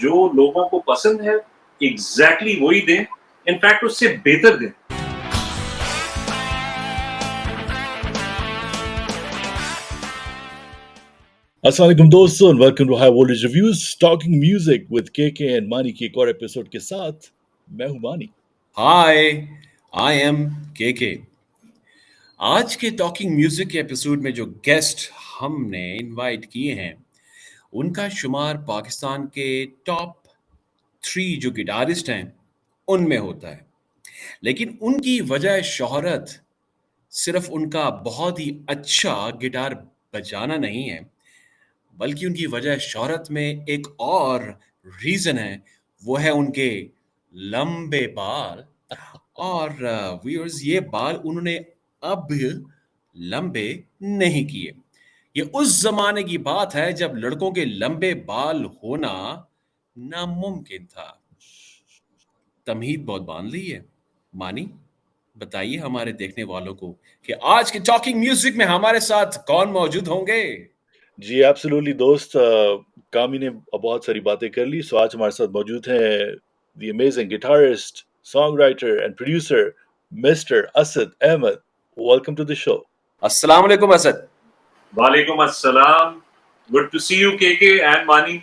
जो लोगों को पसंद है एग्जैक्टली वही दें, इनफैक्ट उससे बेहतर दें। Assalamualaikum दोस्तों and welcome to High Voltage Reviews Talking Music with KK and Mani के एक और एपिसोड के साथ मैं हूं मानी। हाय, आई एम केके। आज के टॉकिंग म्यूजिक के एपिसोड में जो गेस्ट हमने इनवाइट किए हैं उनका शुमार पाकिस्तान के टॉप 3 जो गिटारिस्ट हैं उनमें होता है, लेकिन उनकी वजह शोहरत सिर्फ उनका बहुत ही अच्छा गिटार बजाना नहीं है, बल्कि उनकी वजह शोहरत में एक और रीज़न है, वो है उनके लंबे बाल। और व्यूअर्स, ये बाल उन्होंने अब लंबे नहीं किए। ये उस जमाने की बात है जब लड़कों के लंबे बाल होना नामुमकिन था। तमहीद बहुत बांध ली है। मानी, बताइए हमारे देखने वालों को कि आज के टॉकिंग म्यूजिक में हमारे साथ कौन मौजूद होंगे। जी एब्सोल्युटली दोस्त, कामी ने बहुत सारी बातें कर ली, सो आज हमारे साथ मौजूद हैं the amazing guitarist, song and producer mister Asad Ahmed. Welcome to the show. अस्सलाम वालेकुम असद। वालेकुम अस्सलाम, good to see you KK and Mani.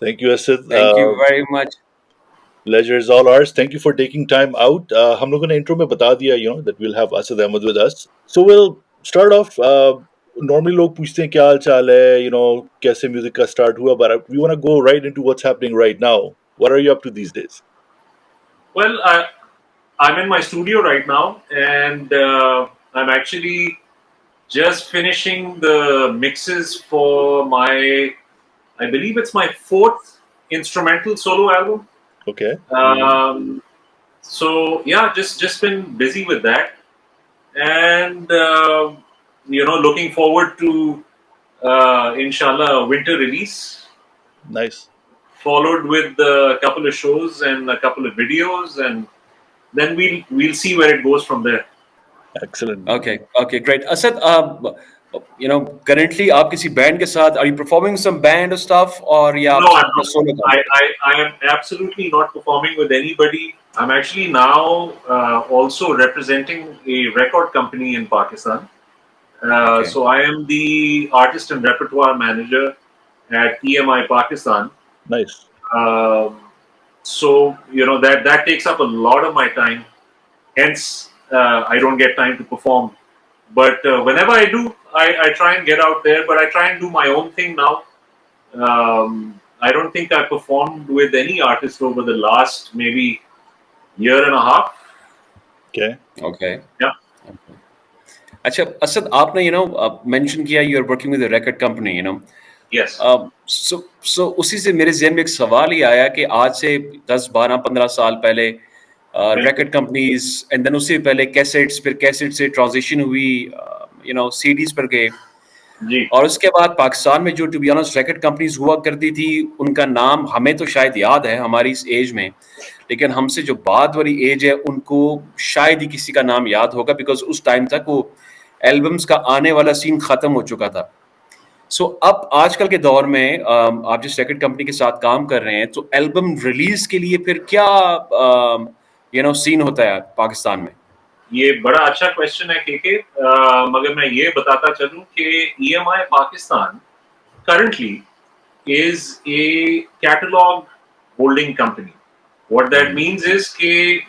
Thank you Asad. Thank you very much. Pleasure is all ours. Thank you for taking time out. हम लोगों ने intro में बता दिया, that we'll have Asad Ahmed with us. So we'll start off. Normally लोग पूछते हैं क्या हाल चाल है, कैसे म्यूजिक का स्टार्ट हुआ, but we want to go right into what's happening right now. What are you up to these days? Well, I'm in my studio right now, and I'm actually just finishing the mixes for I believe it's my 4th instrumental solo album. Okay. So yeah, just been busy with that, and looking forward to inshallah a winter release. Nice. Followed with a couple of shows and a couple of videos, and then we'll see where it goes from there. Excellent. Okay, great. Asad, currently आप किसी band के साथ, are you performing some band or stuff, or या No, आप I'm अपना not. solo काम करते हैं? I am absolutely not performing with anybody. I'm actually now also representing a record company in Pakistan. Okay. So I am the artist and repertoire manager at EMI Pakistan. Nice. So that takes up a lot of my time. Hence, I don't get time to perform. But whenever I do, I try and get out there. But I try and do my own thing now. I don't think I performed with any artist over the last maybe year and a half. Okay. Yeah. अच्छा असद, आपने mention किया you are working with a record company, Yes. So उसी से मेरे ज़हन में एक सवाल ही आया कि आज से 10, 12, 15 साल पहले record companies, and then उससे पहले कैसेट्स, फिर कैसेट से ट्रांजिशन हुई सीडीज पर गए, जी. और उसके बाद पाकिस्तान में जो to be honest record companies हुआ करती थी, उनका नाम हमें तो शायद याद है हमारी इस एज में, लेकिन हमसे जो बाद वाली एज है उनको शायद ही किसी का नाम याद होगा, बिकॉज उस टाइम तक वो एल्बम्स का आने वाला सीन खत्म हो चुका था। सो अब आजकल के दौर में आप जिस रिकॉर्ड कंपनी के साथ काम कर रहे हैं, तो एल्बम रिलीज के लिए फिर क्या सीन होता है पाकिस्तान में? ये बड़ा अच्छा क्वेश्चन है केके, मगर मैं ये बताता चलूं कि EMI Pakistan currently is a catalog holding company. What that means is that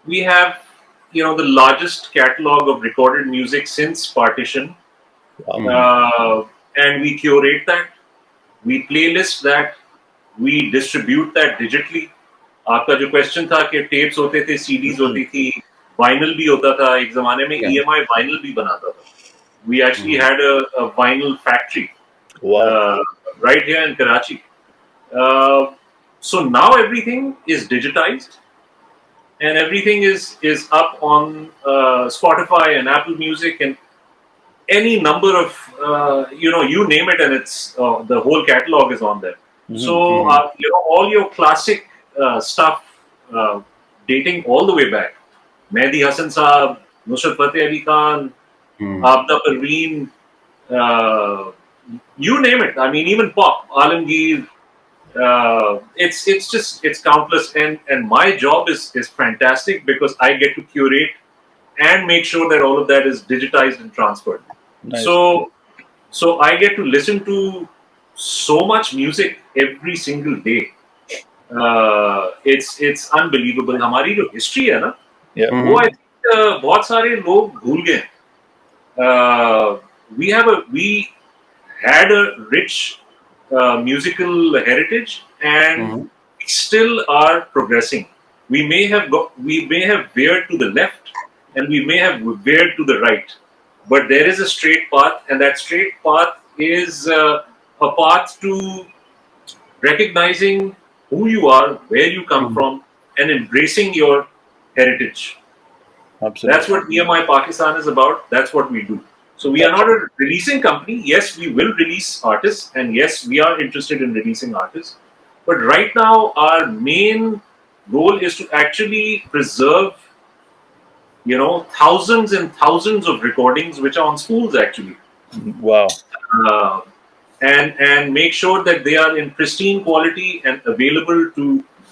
we have the largest catalog of recorded music since partition. And we curate that, we playlist that, we distribute that digitally. आपका जो question था कि tapes होते थे, CDs होती थी, vinyl भी होता था, एक जमाने में EMI वाइनल भी बनाता था. We actually had a vinyl factory right here in Karachi. So now everything is digitized, and everything is up on Spotify and Apple Music and any number of you name it, and it's the whole catalog is on there. So all your classic stuff dating all the way back, Mehdi Hasan Saab, Nusrat Fateh Ali Khan, Abda Parveen, you name it. I mean, even pop, Alamgir. It's countless, and my job is fantastic because I get to curate and make sure that all of that is digitized and transferred. Nice. So I get to listen to so much music every single day. It's unbelievable. हमारी जो history है ना, Yeah. वो I think बहुत सारे लोग भूल गए. We had a rich musical heritage, and Mhm. we still are progressing. We may have veered to the left, and we may have veered to the right, but there is a straight path, and that straight path is a path to recognizing who you are, where you come Mhm. from, and embracing your heritage. Absolutely. That's what EMI Pakistan is about. That's what we do. So we are not a releasing company. Yes, we will release artists, and yes, we are interested in releasing artists. But right now, our main goal is to actually preserve, thousands and thousands of recordings which are on spools actually, Wow. uh, and make sure that they are in pristine quality and available to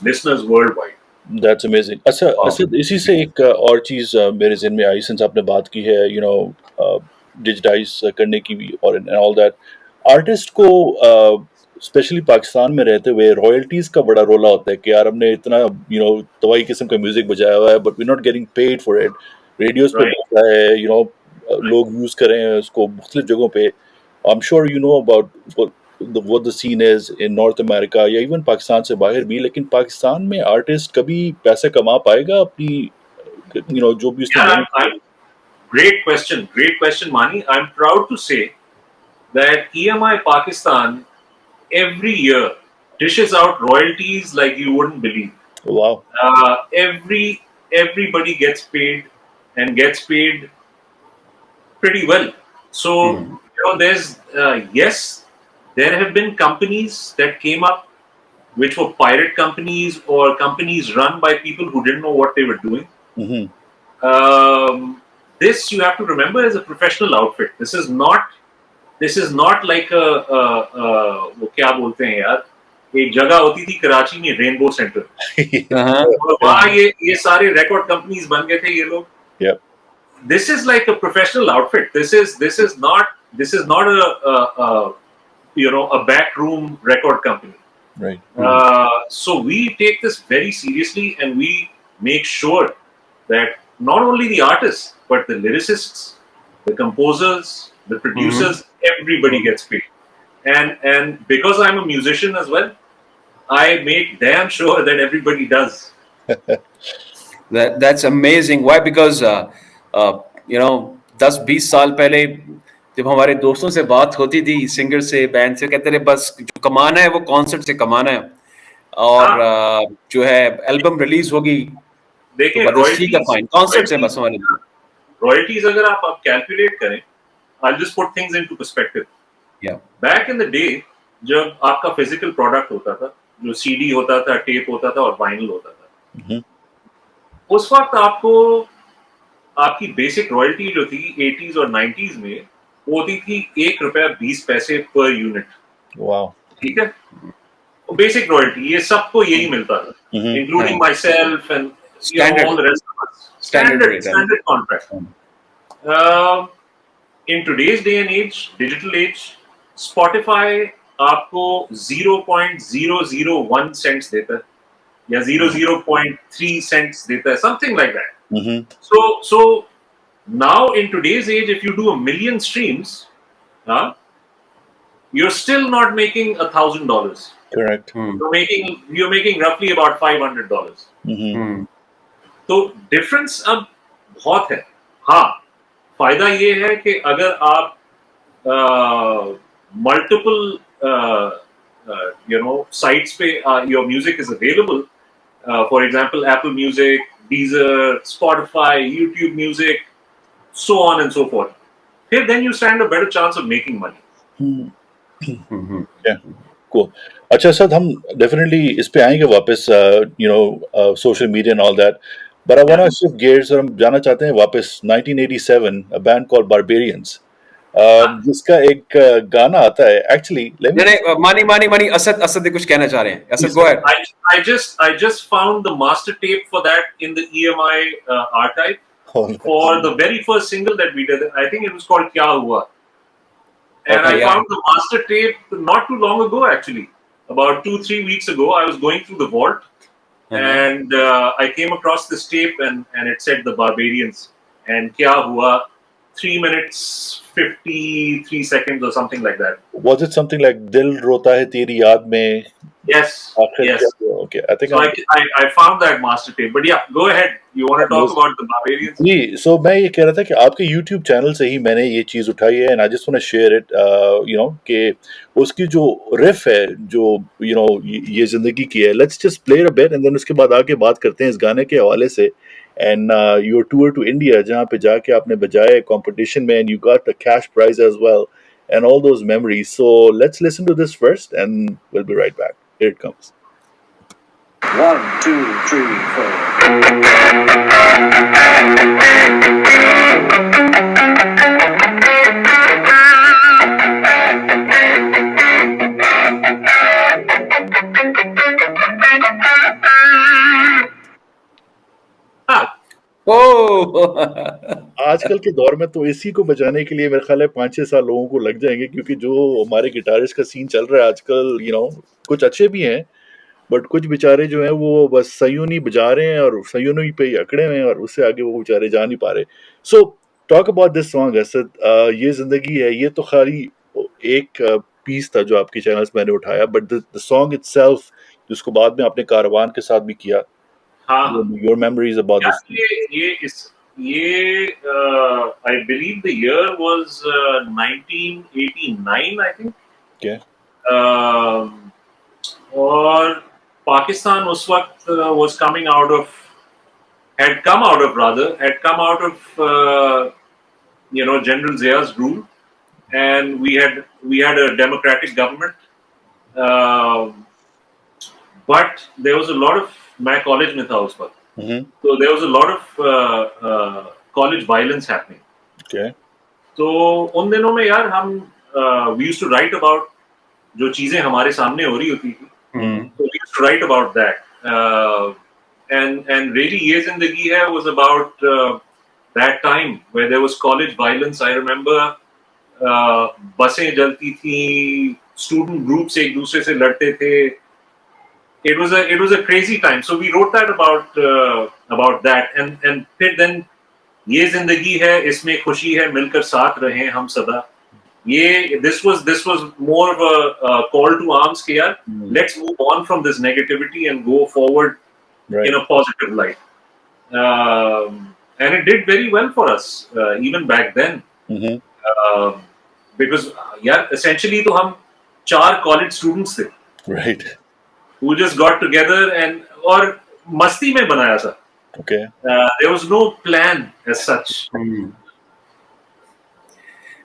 listeners worldwide. That's amazing. अच्छा Wow. Asad इसी से एक और चीज़ मेरे ज़हन में आई since आपने बात की है डिजिटाइज करने की भी और एंड ऑल दैट आर्टिस्ट को स्पेशली पाकिस्तान में रहते हुए रॉयल्टीज़ का बड़ा रोला होता है कि यार हमने इतना तवाई किस्म का म्यूज़िक बजाया हुआ है but we not getting paid for it radios पे Right? बज रहा है लोग यूज़ कर रहे हैं उसको मुख्तलिफ जगहों पे I am sure you know about what the scene is in North America या even पाकिस्तान से बाहर भी लेकिन पाकिस्तान में आर्टिस्ट कभी पैसे कमा पाएगा अपनी जो भी उसने Yeah, मेहनत great question, Mani. I'm proud to say that EMI Pakistan every year dishes out royalties like you wouldn't believe. वाह Everybody gets paid and gets paid pretty well. So Mhm. there's yes, there have been companies that came up which were pirate companies or companies run by people who didn't know what they were doing. Mhm. This you have to remember is a professional outfit. This is not like वो क्या बोलते हैं यार, एक जगह होती थी कराची में रेनबो सेंटर, Uh-huh. और वहाँ ये सारे रिकॉर्ड कंपनीज बन गए थे ये लोग. yeah This is like a professional outfit. This is not a backroom record company. right So we take this very seriously, and we make sure that not only the artists but the lyricists, the composers, the producers, everybody gets paid. And because I'm a musician as well, I make damn sure that everybody does. That's amazing. Why? Because 10-20 साल पहले जब हमारे दोस्तों से बात होती थी singer से बैंड से कहते थे बस जो कमाना है वो कॉन्सर्ट से कमाना है और हाँ, जो है एल्बम रिलीज होगी तो देखें बस ठीक है फाइन कॉन्सर्ट से बस हमारे लिए रॉयल्टीज अगर आप कैलकुलेट करें, I'll just put things into perspective. या Back in the day, जब आपका फिजिकल प्रोडक्ट होता था, जो सीडी होता था, टेप होता था और वाइनल होता था, Mhm. उस वक्त आपको आपकी बेसिक रॉयल्टी जो थी 80s और 90s में, वो होती थी ₹1.20 पर यूनिट. wow ठीक है, बेसिक रॉयल्टी ये सबको यही मिलता था, Mhm. Including myself and standard all the rest of us. Standard standard rate है standard contract. In today's day and age, digital age, Spotify आपको 0.001 cents देता है या 0.3 cents देता है, something like that. Mhm. So now in today's age, if you do 1 million streams, you're still not making $1,000. correct You're making roughly about $500. Mhm. तो difference अब बहुत है. हाँ, फायदा ये है कि अगर आप मल्टीपल sites पे your music is available, for example Apple Music, Deezer, Spotify, YouTube Music, so on and so forth, then you stand a better chance of making money. yeah cool अच्छा सर हम definitely इस पे आएंगे वापस social media and all that but I want to shift gears और हम जाना चाहते हैं वापस 1987 a band called Barbarians जिसका एक गाना आता है एक्चुअली लेट मी नहीं नहीं, मानी असद असद कुछ कहना चाह रहे हैं, असद गो So ahead. I just found the master tape for that in the EMI archive for the very first single that we did. I think it was called Kya Hua. And Okay, I yeah. found the master tape not too long ago, actually. About 2-3 weeks ago, I was going through the vault and I came across this tape and it said The Barbarians and Kya Hua, 3 minutes, 53 seconds or something like that. was it something like दिल रोता है तेरी याद में Yes, आखिर क्या yes. हुआ? Okay, I think So I found that master tape. But yeah, go ahead. You want to talk about The Barbarians? जी सो मैं ये कह रहा था कि आपके YouTube चैनल से ही मैंने ये चीज़ उठाई है and I just want to share it you know कि उसकी जो रिफ है जो यू नो ये जिंदगी की है let's just play a bit and then उसके बाद आगे बात करते हैं इस गाने के हवाले से and your tour to India जहाँ पे जाके आपने बजाए कंपटीशन में and you got the cash prize as well and all those memories so let's listen to this first and will be right back here it comes 1, 2, 3, 4. आजकल के दौर में तो इसी को बजाने के लिए मेरे ख्याल है 5-6 साल लोगों को लग जाएंगे क्योंकि जो हमारे गिटारिस्ट का सीन चल रहा है आजकल यू नो कुछ अच्छे भी हैं बट कुछ बेचारे जो हैं वो बस सयूनी बजा रहे हैं और सयूनी पे ही अकड़े हुए हैं और उससे आगे वो बेचारे जा नहीं पा रहे so talk about this song Asad ये जिंदगी है ये तो खाली एक पीस था जो आपके चैनल से मैंने उठाया बट द सॉन्ग इटसेल्फ जिसको बाद में आपने कारवान के साथ भी किया हाँ योर मेमोरीज अबाउट यार दिस ये I believe the year was 1989 I think. Okay. और पाकिस्तान उस वक्त was coming out of had come out of General Zia's rule and we had a democratic government but there was a lot of मैं college में था उस वक्त so there was a lot of college violence happening. Okay. तो उन दिनों में यार हम we used to write about जो चीजें हमारे सामने हो रही होती थी so we used to write about that and really ये जिंदगी है was about that time where there was college violence. I remember बसें जलती थी student groups एक दूसरे से लड़ते थे. It was a crazy time. So we wrote that about that and फिर then ये जिंदगी है इसमें खुशी है मिलकर साथ रहें हम सदा. ये this was more of a call to arms कि यार let's move on from this negativity and go forward in a positive light. And it did very well for us even back then. Because यार essentially तो हम 4 college students थे. Right. Who just got together and और मस्ती में बनाया था. Okay. There was no plan as such.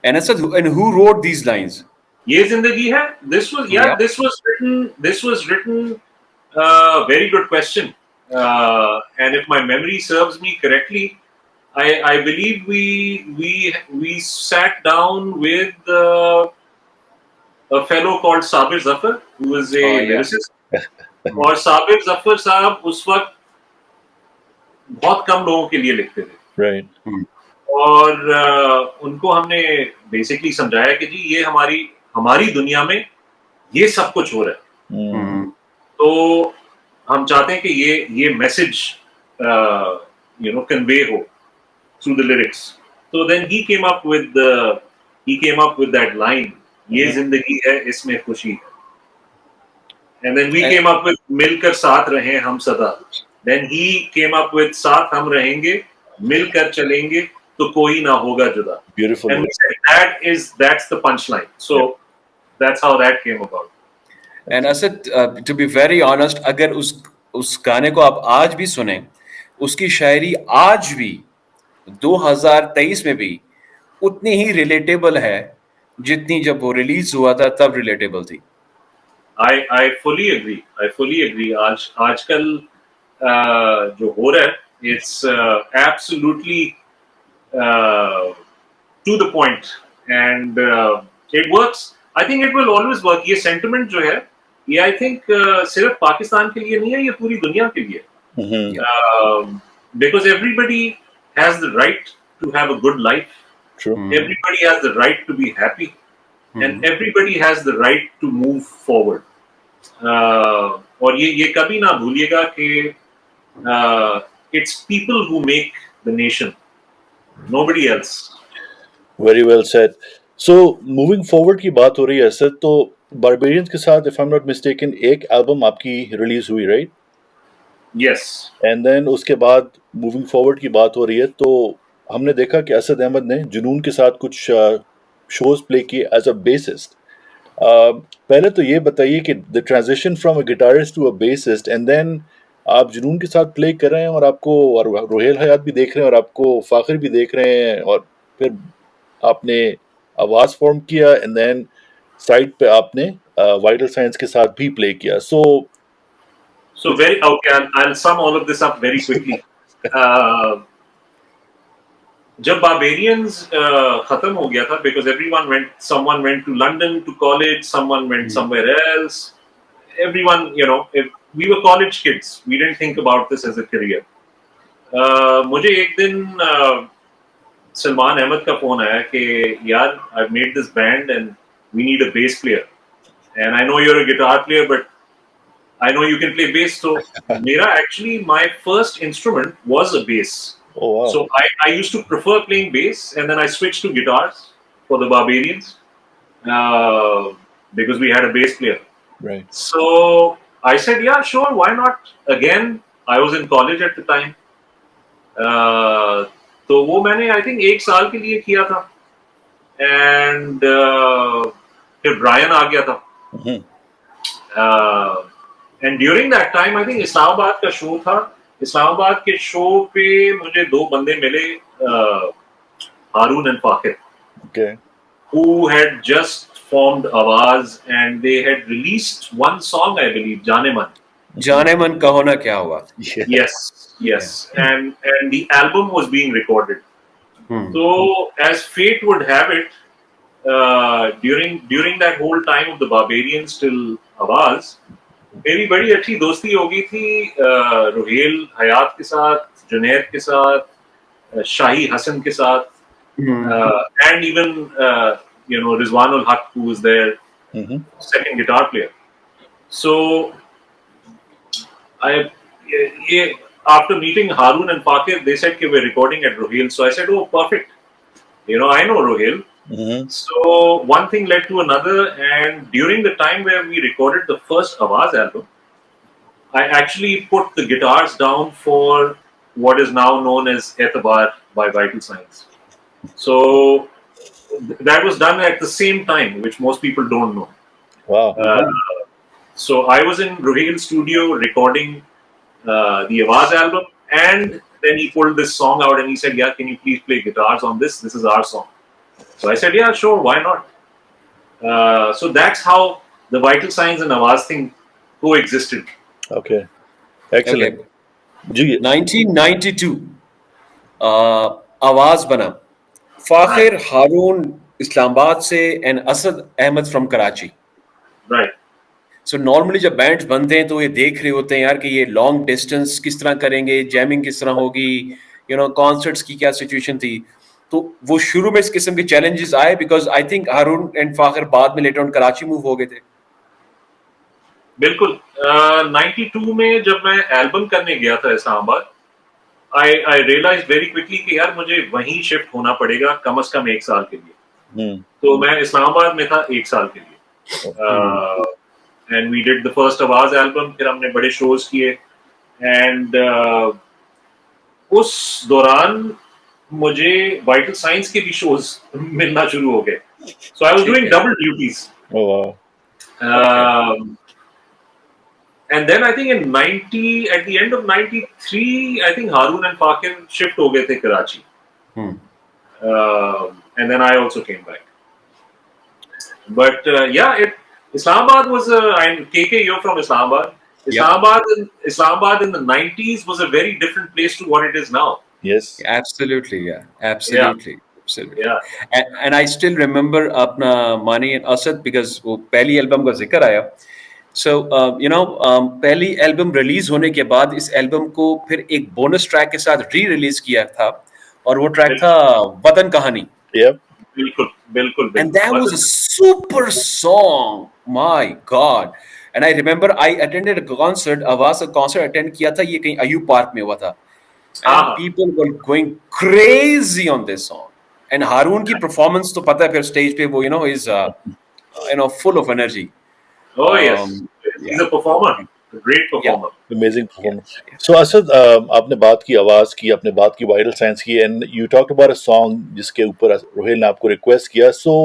And who wrote these lines? ये जिंदगी है. This was written. Very good question. And if my memory serves me correctly, I believe we sat down with a fellow called Sabir Zafar, who was a lyricist. और साबिर जफर साहब उस वक्त बहुत कम लोगों के लिए लिखते थे. Right. और उनको हमने बेसिकली समझाया कि जी ये हमारी दुनिया में ये सब कुछ हो रहा है. तो हम चाहते हैं कि ये मैसेज कन्वे हो थ्रू द लिरिक्स. तो then he came up with that line ये जिंदगी है इसमें खुशी है. And then we came up with मिलकर साथ रहें हम सदा. Then he came up with साथ हम रहेंगे मिलकर चलेंगे तो कोई ना होगा जुदा. Beautiful. And we said that's the punchline. So that's how that came about. And Asad, to be very honest, अगर उस गाने को आप आज भी सुने, उसकी शायरी आज भी 2023 में भी उतनी ही रिलेटेबल है जितनी जब वो रिलीज हुआ था तब रिलेटेबल थी. I fully agree. आजकल जो हो रहा है it's absolutely to the point and it works. I think it will always work. ये sentiment जो है, ये I think सिर्फ पाकिस्तान के लिए नहीं है, ये पूरी दुनिया के लिए है. Mhm. Because everybody has the right to have a good life. True. Everybody has the right to be happy, and everybody has the right to move forward. और ये कभी ना भूलिएगा कि it's people who make the nation, nobody else. Very well said. So moving forward की बात हो रही है सर, तो बारबेरियंस के साथ if I'm not mistaken एक एल्बम आपकी रिलीज हुई, राइट? Yes. एंड देन उसके बाद मूविंग फॉरवर्ड की बात हो रही है, तो हमने देखा कि असद अहमद ने जुनून के साथ कुछ शोज प्ले किए एज अ बेसिस्ट. पहले तो ये बताइए कि the transition from a guitarist to a bassist, and then आप जुनून के साथ प्ले कर रहे हैं और आपको और रोहेल हयात भी देख रहे हैं और आपको फाखिर भी देख रहे हैं, और फिर आपने आवाज फॉर्म किया, एंड देन साइड पे आपने वाइटल साइंस के साथ भी प्ले किया. So very okay. I'll sum all of this up very quickly. जब Barbarians खत्म हो गया था, because someone went to London to college, someone went somewhere else. Everyone, we were college kids. We didn't think about this as a career. मुझे एक दिन सलमान अहमद का phone आया कि यार, I've made this band and we need a bass player. And I know you're a guitar player, but I know you can play bass. So actually my first instrument was a bass. Oh wow. So I used to prefer playing bass, and then I switched to guitars for the Barbarians because we had a bass player. Right. So I said, yeah, sure, why not? Again, I was in college at the time. तो वो मैंने I think 1 साल के लिए किया था, and फिर Brian आ गया था. And during that time, I think Islamabad का शो था. इस्लामाबाद के शो पे मुझे 2 बंदे मिले, Haroon and Faakhir, Okay. who had just formed Awaz, and they had released one song, I believe, जाने मन. जाने मन कहो ना क्या हुआ. Yes. And the album was being recorded. So as fate would have it, during that whole time of the Barbarians till Awaz, मेरी बड़ी अच्छी दोस्ती हो गई थी रोहेल हयात के साथ, जुनैद के साथ, शाही हसन के साथ, and even Rizwanul Haq, who was their second guitar player. So after meeting Harun and Fakir, they said that we're recording at Rohel. So I said, oh, perfect. I know Rohel. So one thing led to another, and during the time where we recorded the first Awaz album, I actually put the guitars down for what is now known as Etabar by Vital Signs. So that was done at the same time, which most people don't know. Wow. So I was in Rohel's studio recording the Awaz album, and then he pulled this song out and he said, yeah, can you please play guitars on this? This is our song. So I said, yeah, sure, why not? So that's how the Vital Signs and Awaz thing coexisted. Okay. Excellent. Okay. 1992 आवाज बना. फाखिर हारून इस्लामाबाद से and Asad Ahmad from Karachi. Right. So normally जब bands बनते हैं तो ये देख रहे होते हैं यार कि ये लॉन्ग डिस्टेंस किस तरह करेंगे, जैमिंग किस तरह होगी, कॉन्सर्ट्स की क्या सिचुएशन थी. तो वो शुरू में इस किस्म के चैलेंजेस आए, because I think Haroon and Fakhir बाद में लेटर ऑन कराची मूव हो गए थे. बिल्कुल. 92 में जब मैं एल्बम करने गया था Islamabad, I realized very quickly कि यार मुझे वहीं शिफ्ट होना पड़ेगा कम से कम 1 साल के लिए. तो मैं इस्लामाबाद में था 1 साल के लिए. And we did the first Awaz album. फिर हमने बड़े शोज किए, and उस दौरान मुझे वाइटल साइंस के भी शोज मिलना शुरू हो गए. So I was doing double duties. Oh wow. And then I think at the end of 93, I think Harun and Fakir shift हो गए थे Karachi. And then I also came back. But Islamabad was I'm KK, you're from Islamabad. Islamabad in the 90s was a very different place to what it is now. Yes. Absolutely, yeah. Absolutely. Absolutely. Yeah. And I still remember अपना Mani and Asad because वो पहली album का जिक्र आया. So पहली album release होने के बाद इस एल्बम को फिर एक बोनस ट्रैक के साथ री रिलीज किया था और वो ट्रैक था वतन कहानी. Yep. बिल्कुल बिल्कुल And that बिल्कुल. was a super song. My God. And I remember I attended a concert, आवाज का concert attend किया था, ये कहीं अयूब पार्क में हुआ था. And हाँ. people were going crazy on this song. And हारून की performance तो पता है फिर stage पे वो is full of energy. Oh yes, he's Yeah. a performer, a great Yeah. performer. Amazing Yeah. performance. So Asad, आपने बात की आवाज की, आपने बात की वाइटल साइंस की, and you talked about a song जिसके ऊपर रोहेल ने आपको रिक्वेस्ट किया. So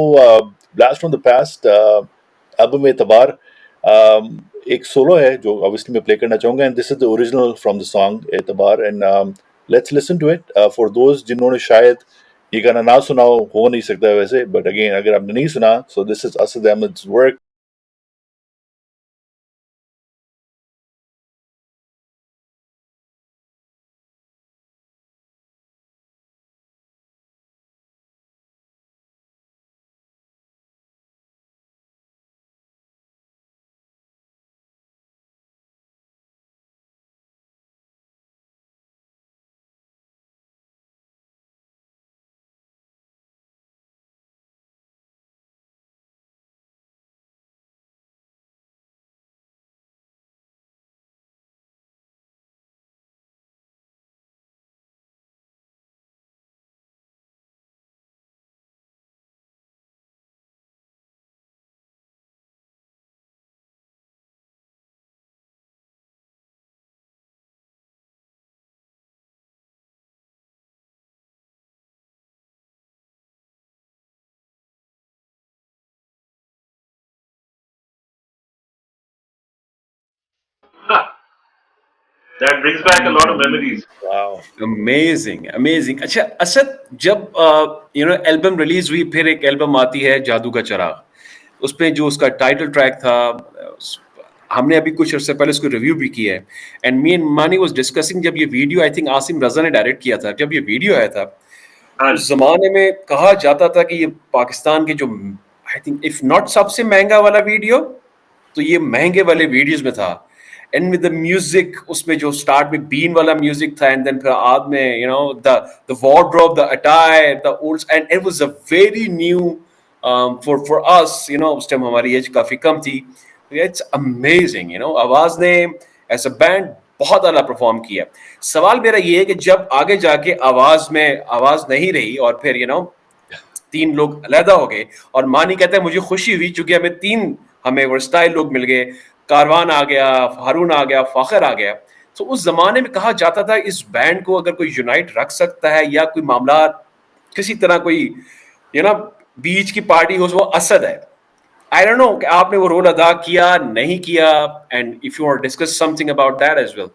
blast from the past, album एतबार, एक सोलो है जो obviously मैं प्ले करना चाहूंगा, and this is the original from the song एतबार, and let's listen to it for those जिन्होंने शायद ये गाना ना सुना हो नहीं सकता वैसे, but again अगर आपने नहीं सुना, so this is Asad Ahmed's work. That brings back a lot of memories. Wow. Amazing, amazing. अच्छा असद, जब एल्बम रिलीज हुई फिर एक एल्बम आती है जादू का चराग, उसपे जो उसका टाइटल ट्रैक था, हमने अभी कुछ अर्से पहले उसको रिव्यू भी किया है. एंड मी एंड मानी वाज डिस्कसिंग, जब ये वीडियो आई थिंक आसिम रजा ने डायरेक्ट किया था, जब ये वीडियो आया था हाँ उस जमाने में कहा जाता था कि ये पाकिस्तान के जो आई थिंक इफ नॉट सबसे महंगा वाला वीडियो तो ये महंगे वाले वीडियोस में था. एंड विद द म्यूजिक, उसमें जो स्टार्ट में बीन वाला म्यूजिक था एंड देन फिर बाद में the wardrobe, the attire, the old, and it was a very new for us. उस टाइम हमारी एज काफी कम थी. It's amazing. आवाज ने एज अ बैंड बहुत आला परफॉर्म किया. सवाल मेरा ये है कि जब आगे जाके आवाज में आवाज नहीं रही और फिर तीन लोग अलहदा हो गए, और मानी कहता है मुझे खुशी हुई चूंकि हमें वर्सटाइल लोग मिल गए, कारवान आ गया, हारून आ गया, फाखर आ गया. तो उस जमाने में कहा जाता था इस बैंड को अगर कोई यूनाइट रख सकता है या कोई मामला किसी तरह कोई बीच की पार्टी हो, वो असद है. आई डोंट नो कि आपने वो रोल अदा किया नहीं किया, and if you want discuss something about that as well.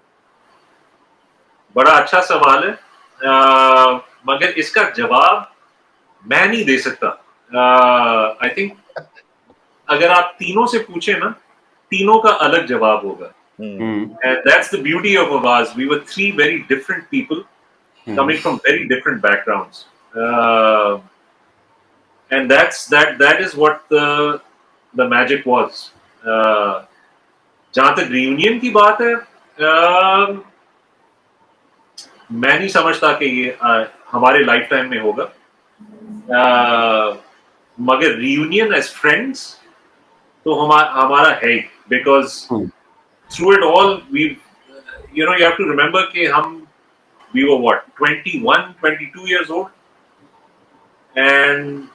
बड़ा अच्छा सवाल है, मगर इसका जवाब मैं नहीं दे सकता. आई थिंक अगर आप तीनों से पूछे ना, तीनों का अलग जवाब होगा. And that's the beauty of Awaz. We were three very different people coming from very different backgrounds. And that is what the magic was. जहाँ तक reunion की बात है, मैं नहीं समझता कि ये हमारे लाइफ टाइम में होगा. मगर reunion as friends तो हमारा है, because through it all you have to remember कि we were what, 21, 22 years old, and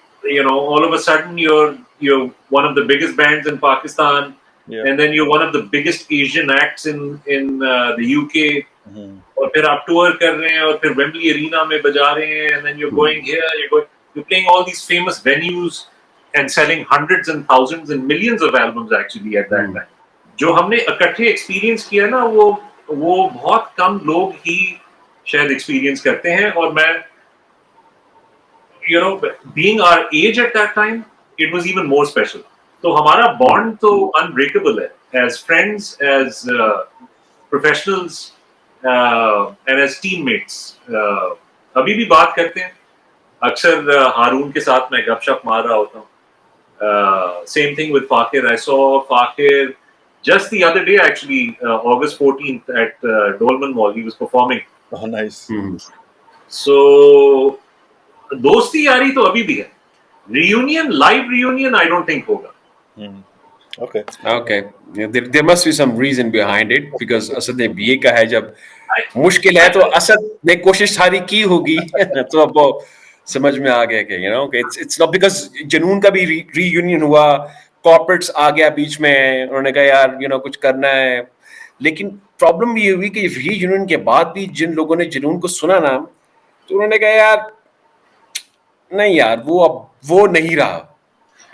all of a sudden you're one of the biggest bands in Pakistan, and then you're one of the biggest Asian acts in the UK, और फिर आप tour कर रहे हैं और फिर Wembley arena में बजा रहे हैं, and then you're going here, you're playing all these famous venues and selling hundreds and thousands and millions of albums actually at that time. जो हमने इकट्ठे एक्सपीरियंस किया ना, वो बहुत कम लोग ही शायद एक्सपीरियंस करते हैं. और मैं being our age at that time, it was even more special. तो हमारा बॉन्ड तो अनब्रेकेबल है, as friends, as professionals, and as teammates. अभी भी बात करते हैं. अक्सर हारून के साथ मैं गपशप मार रहा होता हूँ. Same thing with Fakir. I saw Fakir just the other day, actually, August 14th at Dolman Mall. He was performing. Oh, nice. So, दोस्ती यारी तो अभी भी है. Reunion, live reunion, I don't think होगा. Okay. Okay, there must be some reason behind it because Asad ने BA का है जब मुश्किल है तो असद ने कोशिश सारी की होगी तो अब वो समझ में आ गया कि it's not because जुनून का भी reunion हुआ, corporates आ गया बीच में, उन्होंने कहा यार कुछ करना है, लेकिन प्रॉब्लम ये हुई कि reunion के बाद भी जिन लोगों ने जुनून को सुना ना तो उन्होंने कहा यार नहीं यार वो अब वो नहीं रहा,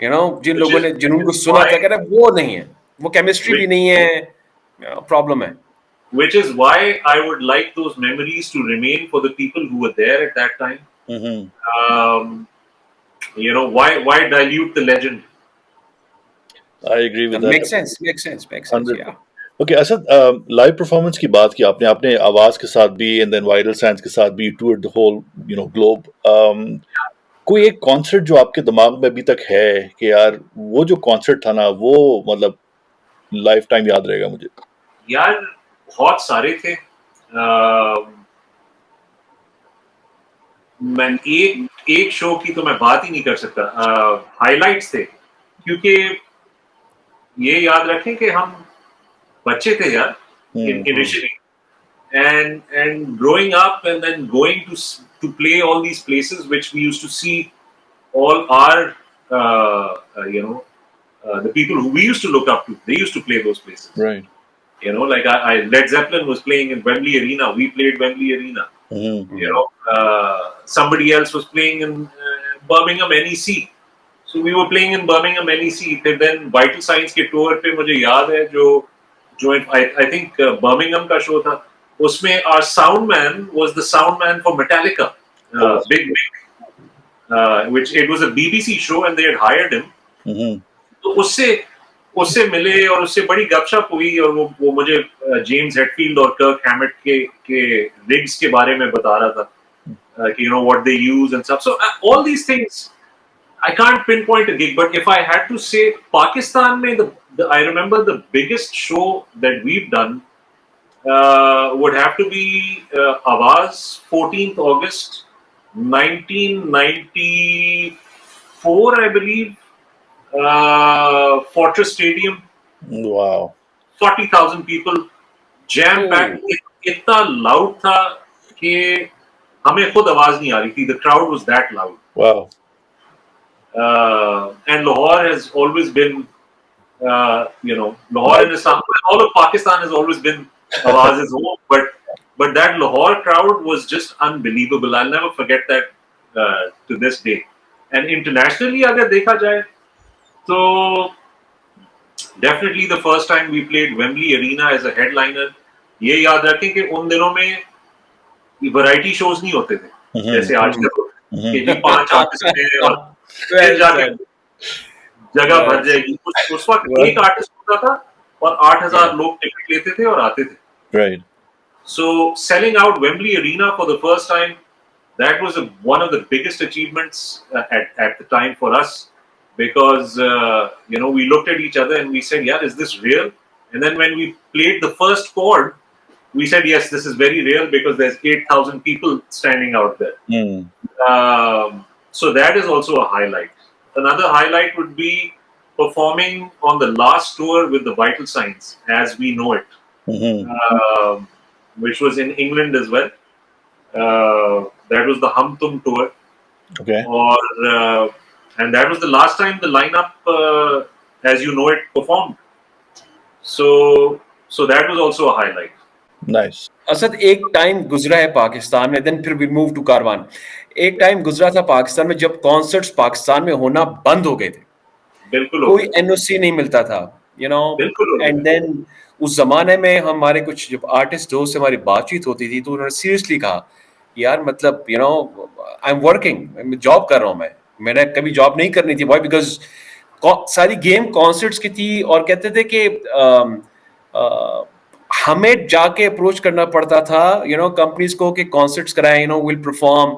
जिन लोगों ने जुनून को सुना था कह रहे वो नहीं है, वो केमिस्ट्री भी नहीं है, प्रॉब्लम है. Which is why I would like those memories to remain for the people who were there at that time. Why dilute the legend? I agree with that. Makes sense. 100%. Yeah. Okay, Asad live performance की बात की आपने आपने आवाज के साथ भी and then viral science के साथ भी टूर द होल ग्लोब. कोई एक कॉन्सर्ट जो आपके दिमाग में अभी तक है कि यार वो जो कॉन्सर्ट था ना वो मतलब लाइफ टाइम याद रहेगा मुझे? यार बहुत सारे थे. मैं एक शो की तो मैं बात ही नहीं कर सकता. हाइलाइट्स थे क्योंकि ये याद रखें कि हम बच्चे थे यार initially, and growing up and then going to play all these places which we used to see all our the people who we used to look up to, they used to play those places. Right. Like Led Zeppelin was playing in Wembley Arena. We played Wembley Arena. Somebody else was playing in Birmingham NEC. So we were playing in Birmingham NEC. Then Vital Signs के tour पे मुझे याद है जो I think Birmingham का show था. उसमें our sound man was the sound man for Metallica. Big. Which it was a BBC show and they had hired him. तो उससे मिले और उससे बड़ी गपशप हुई और वो मुझे जेम्स हेटफील्ड और कर्क हैमिट के रिग्स के बारे में बता रहा था कि what they use and stuff. So all these things I can't pinpoint a gig, but if I had to say Pakistan mein I remember the biggest show that we've done would have to be Awaz, 14th August 1994, I believe. Fortress Stadium. Wow. 40,000 people, jam packed. इतना loud था कि हमें खुद आवाज नहीं आ रही थी. The crowd was that loud. Wow. And Lahore has always been, Lahore and Islam, all of Pakistan has always been Awaz's home, but that Lahore crowd was just unbelievable. I'll never forget that to this day. And internationally, अगर देखा जाए, so definitely the first time we played Wembley Arena as a headliner, ये याद रखें कि उन दिनों में वैरायटी शोज नहीं होते थे जैसे आजकल कि जी 5 आर्टिस्ट हैं और फिर जाके जगह भर जाएगी. उस वक्त एक आर्टिस्ट होता था और 8,000 लोग टिकट लेते थे और आते थे. Right. So selling out Wembley Arena for the first time, that was one of the biggest achievements at the time for us. Because we looked at each other and we said, "Yeah, is this real?" And then when we played the first chord, we said, "Yes, this is very real because there's 8,000 people standing out there." So that is also a highlight. Another highlight would be performing on the last tour with the Vital Signs, as we know it, which was in England as well. That was the Hum Tum tour. Okay. And that was the last time the lineup, as you know it, performed. So that was also a highlight. Nice. Asad एक time गुजरा है पाकिस्तान में, then फिर we move to Karwan. एक time गुजरा था पाकिस्तान में जब कॉन्सर्ट्स पाकिस्तान में होना बंद हो गए थे. बिल्कुल. कोई एनओसी नहीं मिलता था, एंड देन उस जमाने में हमारे कुछ जब आर्टिस्ट दोस्त से हमारी बातचीत होती थी तो उन्होंने सीरियसली कहा यार मतलब आई एम वर्किंग, जॉब कर रहा हूँ मैंने कभी जॉब नहीं करनी थी. वाई? बिकॉज सारी गेम कॉन्सर्ट्स की थी और कहते थे कि हमें जाके अप्रोच करना पड़ता था कंपनीज को कि कॉन्सर्ट्स कराएं, विल परफॉर्म.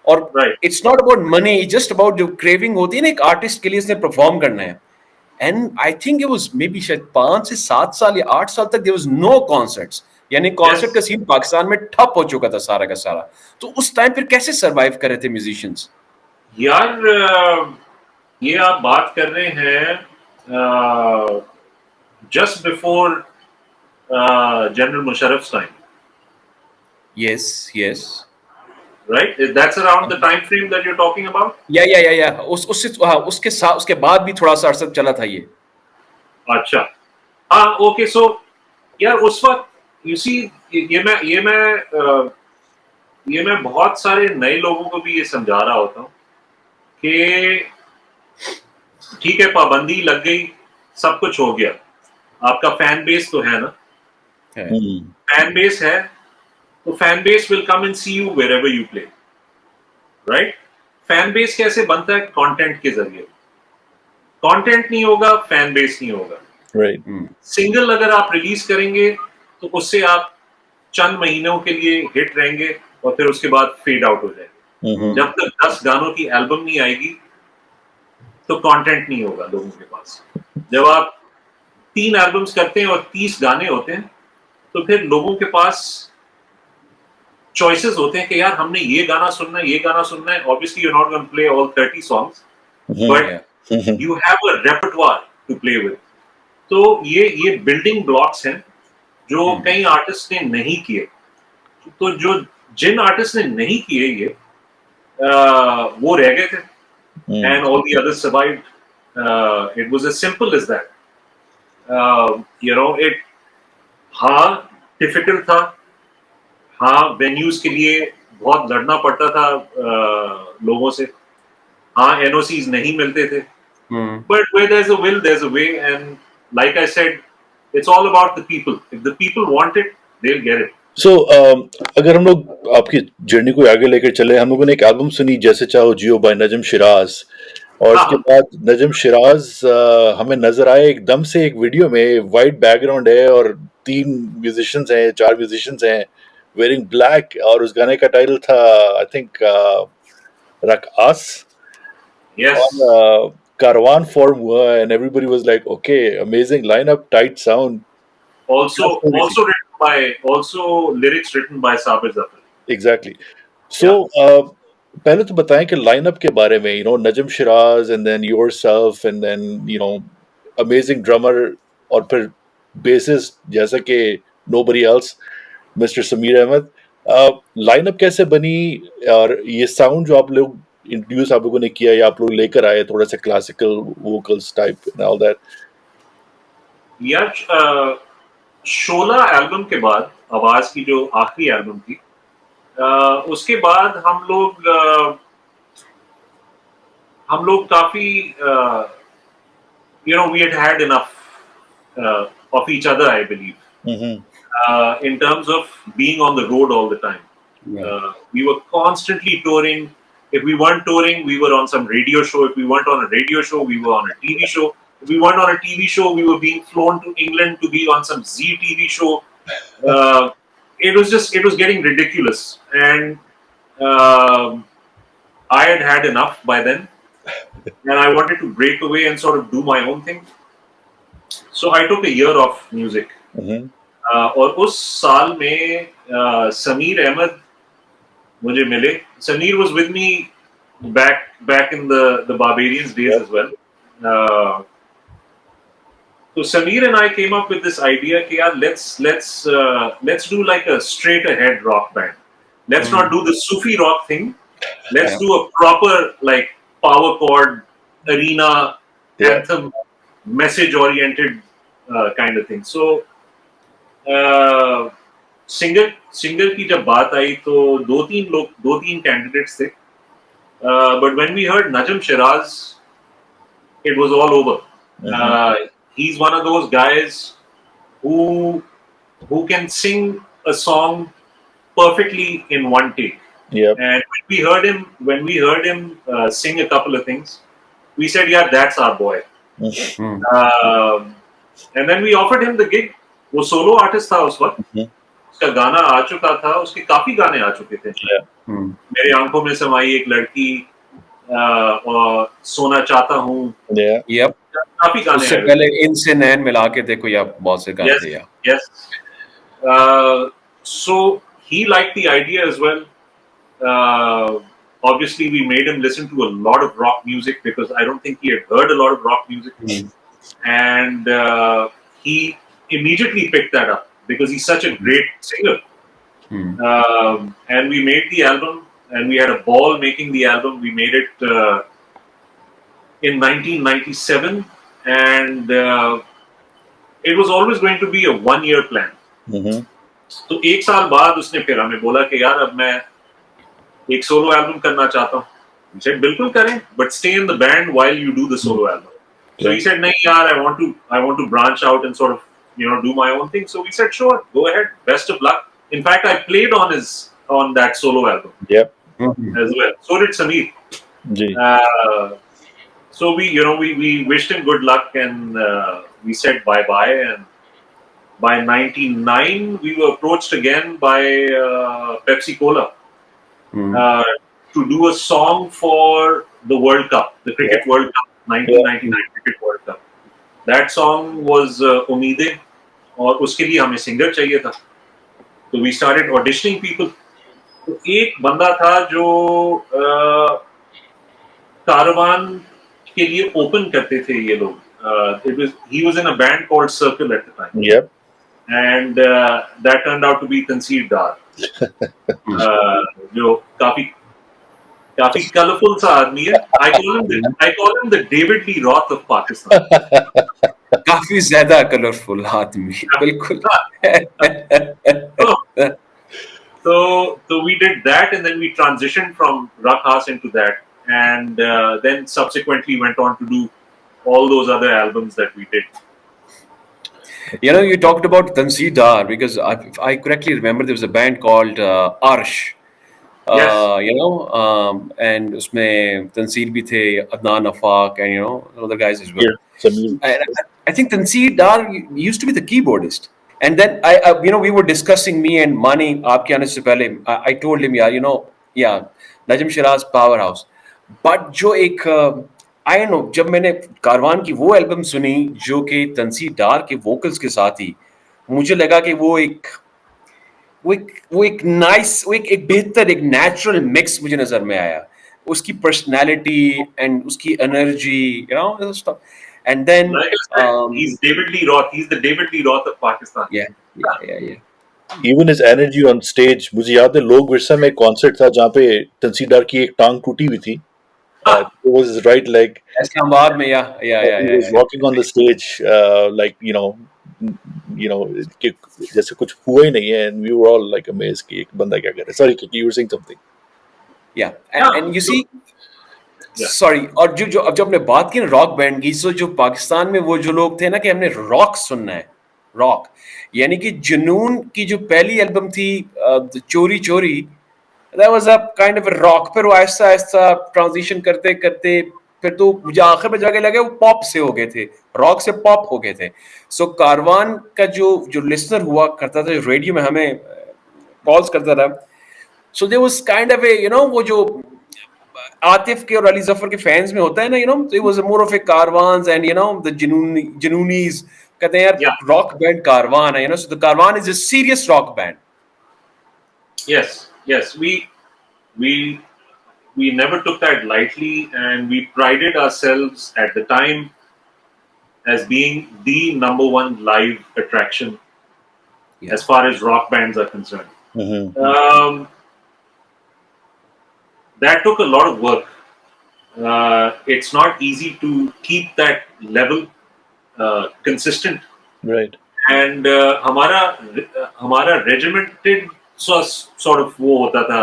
और Right. It's not about money, just about जो क्रेविंग होती है ना एक आर्टिस्ट के लिए, इसने परफॉर्म करना है। And I think it was may be शायद 5 से 7 साल या 8 साल तक देयर वाज नो कॉन्सर्ट्स, यानी कॉन्सर्ट Yes. का सीन पाकिस्तान में ठप हो चुका था सारा का सारा। तो उस टाइम फिर कैसे सरवाइव कर रहे थे म्यूजिशियंस? यार ये आप बात कर रहे हैं just before general Musharraf time, yes yes, right? That's around the time frame that you're talking about. या उससे हाँ, उसके साथ उसके बाद भी थोड़ा सा अरसा चला था ये। अच्छा, हाँ, ओके, सो यार उस वक्त यू सी, ये मैं बहुत सारे नए लोगों को भी ये समझा रहा होता हूँ कि ठीक है, पाबंदी लग गई, सब कुछ हो गया, आपका फैन बेस तो है ना, है। फैन बेस है, तो fan base will come and see you wherever you play, right? Fan base कैसे बनता है? कंटेंट के जरिए। कंटेंट नहीं होगा, फैन बेस नहीं होगा। Right. सिंगल अगर आप रिलीज करेंगे तो उससे आप चंद महीनों के लिए हिट रहेंगे और फिर उसके बाद फेड आउट हो जाएंगे। जब तक 10 गानों की एल्बम नहीं आएगी तो कंटेंट नहीं होगा लोगों के पास। जब आप 3 एल्बम्स करते हैं और 30 गाने होते हैं तो फिर लोगों के पास चॉइसेस होते हैं कि यार हमने ये गाना सुनना है, ये गाना सुनना है। Obviously you are not going to play all 30 songs, but you have a रेpertoire टू प्ले विद। तो ये बिल्डिंग ब्लॉक्स हैं जो कई आर्टिस्ट ने नहीं किए। तो जिन आर्टिस्ट ने नहीं किए ये वो रह गए थे, and all the others survived. It was as simple as that. It हाँ डिफिकल्ट था, हाँ वेन्यूज के लिए बहुत लड़ना पड़ता था लोगों से, हाँ एनओसीज नहीं मिलते थे, but where there's a will there's a way, and like I said, it's all about the people. If the people want it, they'll get it. So, अगर हम लोग आपकी जर्नी को आगे लेकर चले, हम लोगों ने एक एल्बम सुनी जैसे चाहो जियो बाय नजम शिराज, और उसके बाद नजम शिराज हमें नजर आए एकदम से एक वीडियो में, वाइट बैकग्राउंड है और 3 म्यूजिशियंस हैं, 4 म्यूजिशियंस हैं वेयरिंग ब्लैक, और उस गाने का टाइटल था आई थिंक रकास, Yes. और कारवान फॉर्म हुआ, and everybody was like okay, amazing lineup, tight sound, Also lyrics written by Sabir Zafar. Exactly. So पहले तो बताएं कि लाइनअप के बारे में, Najam Sheraz and then yourself and then amazing drummer, और फिर बेसिस जैसा कि nobody else mister Sameer Ahmed. Lineup कैसे बनी, और ये साउंड जो आप लोग इंट्रोड्यूस आप लोगों ने किया या आप लोग लेकर आए, थोड़ा सा classical vocals type and all that? यार शोला एल्बम के बाद, आवाज की जो आखिरी एल्बम थी, उसके बाद हम लोग काफी we had enough of each other, I believe, in terms of being on the road all the time. We were constantly touring. If we weren't touring, we were on some radio show. If we weren't on a radio show, we were on a TV show. If we weren't on a TV show, we were being flown to England to be on some Z TV show. It was getting ridiculous, and I had enough by then, and I wanted to break away and sort of do my own thing. So I took a year off music. और उस साल में समीर अहमद मुझे मिले. Sameer was with me back in the Barbarians days as well. So Sameer and I came up with this idea कि यार let's do like a straight ahead rock band. Let's not do the Sufi rock thing. Let's do a proper like power chord, arena, anthem, message oriented kind of thing. So singer की जब बात आई तो दो तीन candidates थे, but when we heard Najam Shiraz it was all over. He is one of those guys who can sing a song perfectly in one take. Yep. And when we heard him sing a couple of things, we said, yeah, that's our boy. And then we offered him the gig. वो solo artist था उस वक्त, उसका गाना आ चुका था, उसके काफी गाने आ चुके थे। Yeah. मेरे आंखों में समाई एक लड़की, और सोना चाहता हूँ, Yeah. Yep. काफी गाने उससे आए। पहले इनसे नैन मिला के देखो, या बहुत से गाने Yes, थे या yes. So he liked the idea as well. Obviously, we made him listen to a lot of rock music because I don't think he had heard a lot of rock music, and he immediately picked that up because he's such a great singer. And we made the album, and we had a ball making the album. We made it in 1997, and it was always going to be a one-year plan. Mm-hmm. तो एक साल बाद उसने फिर हमें बोला कि यार अब मैं एक सोलो एल्बम करना चाहता हूँ। We said बिल्कुल करें, but stay in the band while you do the solo album. So he said नहीं यार, I want to branch out and sort of do my own thing. So we said sure, go ahead, best of luck. In fact, I played on that solo album Yep. as well. So did Sameer. Ji. So we wished him good luck, and we said bye bye. And by 99, we were approached again by Pepsi Cola to do a song for the World Cup, the Cricket World Cup, 1999 Cricket World Cup. That song was Umeedin, और उसके लिए हमें singer चाहिए था. So we started auditioning people. तो एक बंदा था जो कारवान के लिए ओपन करते थे ये लोग. He was in a band called Circle at the time. Yep. And that turned out to be Tanseer Dar, जो काफी कलरफुल सा आदमी है. I call him the David Lee Roth of Pakistan. काफी ज्यादा कलरफुल आदमी, बिल्कुल. So we did that, and then we transitioned from Rakhas into that, and then subsequently went on to do all those other albums that we did. You talked about Tanseer Dar because if I correctly remember, there was a band called Arsh. Yes. And उसमें Tanseer भी थे, Adnan Afaq, and some other guys as well. Yeah, Sameer. I think Tanseer Dar used to be the keyboardist. And then we were discussing, me and Mani, आपके आने से पहले, I told him, Najm Shiraz powerhouse. But जो एक I don't know, जब मैंने कारवान की वो एल्बम सुनी जो कि तंसीर डार के वोकल्स के साथ ही, मुझे लगा कि वो एक नाइस, एक बेहतर, एक नेचुरल मिक्स मुझे नजर में आया. उसकी पर्सनालिटी एंड उसकी energy, stuff. And then like I said, he's David Lee Roth. He's the David Lee Roth of Pakistan. Yeah. Even his energy on stage, मुझे याद है लोग विरसा में एक कॉन्सर्ट था जहाँ पे तंसीर डार की एक टांग टूटी हुई थी. It was right leg. Islamabad में, yeah. He was walking on the stage, like कि जैसे कुछ हुआ ही नहीं है, and we were all like amazed कि एक बंदा क्या कर रहा है. Sorry, Kiki, you were saying something. Yeah, and you see, sorry, और जो अब जब हमने बात की ना रॉक बैंड की, सो जो पाकिस्तान में वो जो लोग थे ना कि हमने रॉक सुनना है, रॉक, यानी कि जुनून की जो पहली एल्बम थी चोरी चोरी, that was a kind of a rock. फिर वो ऐसा ऐसा ट्रांजिशन करते करते फिर तो मुझे आखिर में जाके लगे वो पॉप से हो गए थे, रॉक से पॉप हो गए थे. सो कारवान का जो लिसनर हुआ करता था, रेडियो में हमें कॉल्स करता था, so there was kind of a वो जो आतिफ के और अली जफर के फैंस में होता है ना, it was more of a Karavans and the Junoonis कहते हैं यार रॉक बैंड कारवान है, so the Karavan is a serious rock band. Yes, we never took that lightly, and we prided ourselves at the time as being the #1 live attraction as far as rock bands are concerned. Mm-hmm. That took a lot of work. It's not easy to keep that level consistent. Right. And हमारा regimented sort of वो होता था,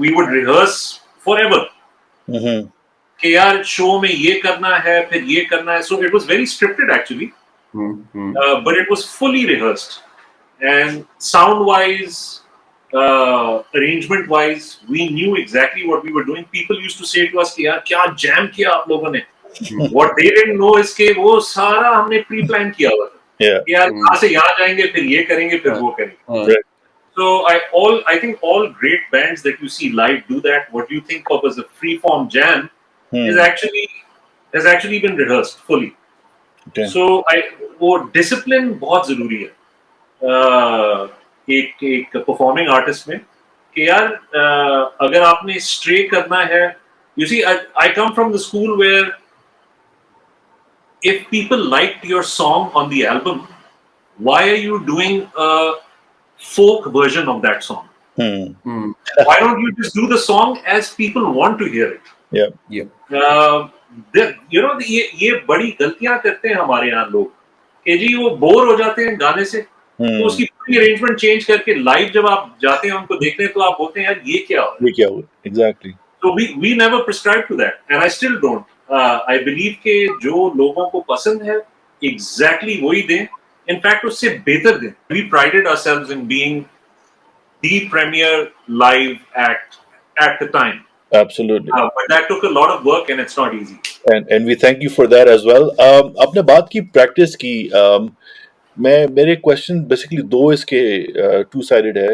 we would rehearse forever. Mm-hmm. कि यार show में ये करना है, फिर ये करना है. So it was very scripted actually, but it was fully rehearsed, and sound wise, arrangement wise, we knew exactly what we were doing. People used to say to us कि यार क्या jam किया आप लोगों ने. What they didn't know is कि वो सारा हमने pre-plan किया हुआ था. Yeah. कि यार यहाँ से यहाँ जाएंगे, फिर ये करेंगे, फिर वो करेंगे. Right. So I think all great bands that you see live do that. What you think of as a free-form jam is has actually been rehearsed fully. Okay. So वो discipline बहुत जरूरी है एक performing artist में कि यार अगर आपने stray करना है, you see I come from the school where if people liked your song on the album, why are you doing a folk version of that song? Why don't you just do the song as people want to hear it? Yeah. ये बड़ी गलतियां करते हैं हमारे यहाँ लोग कि जी वो बोर हो जाते हैं गाने से, तो उसकी पूरी अरेंजमेंट चेंज करके लाइव जब आप जाते हैं उनको देखने, तो आप बोलते हैं यार ये क्या हो रहा है. Exactly. So we never prescribe to that, and I still don't. I believe कि जो लोगों को पसंद है exactly वही दें. In fact, उससे बेहतर दें. We prided ourselves in being the premier live act at the time. Absolutely. But that took a lot of work, and it's not easy. And we thank you for that as well. आपने बात की practice की. मेरे question basically दो इसके two sided है.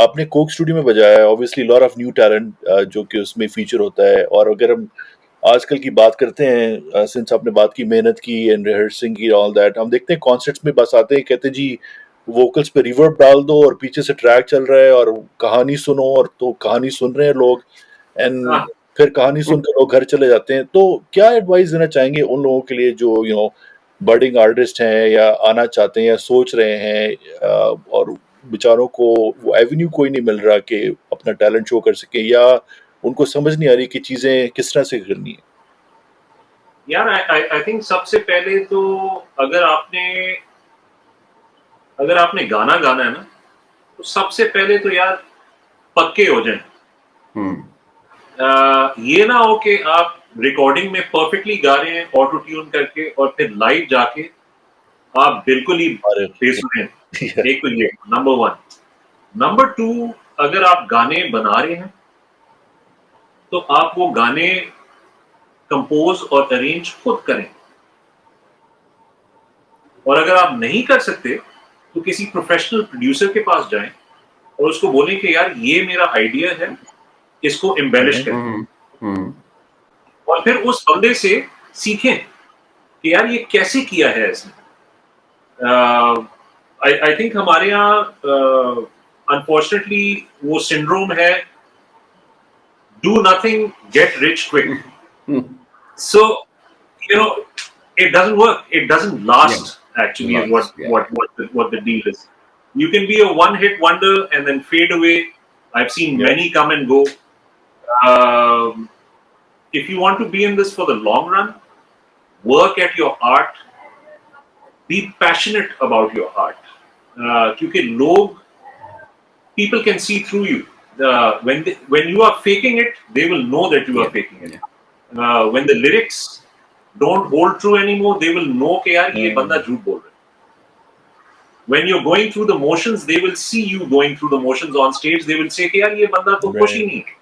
आपने Coke studio में बजाया है, obviously lot of new talent जो कि उसमें फीचर होता है. और अगर हम आजकल की बात करते हैं, सिंस आपने बात की मेहनत की एंड रिहर्सिंग की ऑल दैट, हम देखते हैं कॉन्सर्ट्स में बस आते हैं, कहते हैं जी वोकल्स पे रिवर्ब डाल दो और पीछे से ट्रैक चल रहा है और कहानी सुनो, और तो कहानी सुन रहे हैं लोग एंड फिर कहानी सुनकर लोग घर चले जाते हैं. तो क्या एडवाइस देना चाहेंगे उन लोगों के लिए जो बर्डिंग आर्टिस्ट हैं या आना चाहते हैं या सोच रहे हैं और बेचारों को वो एवेन्यू कोई नहीं मिल रहा कि अपना टैलेंट शो कर सके, या उनको समझ नहीं आ रही कि चीजें किस तरह से करनी है? यार आई थिंक सबसे पहले तो अगर आपने गाना गाना है ना, तो सबसे पहले तो यार पक्के हो जाएं. ये ना हो कि आप रिकॉर्डिंग में परफेक्टली गा रहे हैं ऑटो ट्यून करके और फिर लाइव जाके आप बिल्कुल ही बेसुरे हैं. एक तो ये नंबर 1. नंबर 2, अगर आप गाने बना रहे हैं तो आप वो गाने कंपोज और अरेंज खुद करें, और अगर आप नहीं कर सकते तो किसी प्रोफेशनल प्रोड्यूसर के पास जाएं और उसको बोलें कि यार ये मेरा आइडिया है, इसको एम्बेलिश करें. और फिर उस बंदे से सीखें कि यार ये कैसे किया है इसने. आई थिंक हमारे यहाँ अनफॉर्चुनेटली वो सिंड्रोम है, do nothing, get rich quick. So, it doesn't work. It doesn't last. Actually, is what the deal is. You can be a one-hit wonder and then fade away. I've seen many come and go. If you want to be in this for the long run, work at your art. Be passionate about your art. Because people can see through you. When you are faking it, they will know that you are faking it. When the lyrics don't hold true anymore, they will know कि यार ये बंदा झूठ बोल रहा है. When you're going through the motions, they will see you going through the motions on stage. They will say कि यार ये बंदा तो खुश ही नहीं है.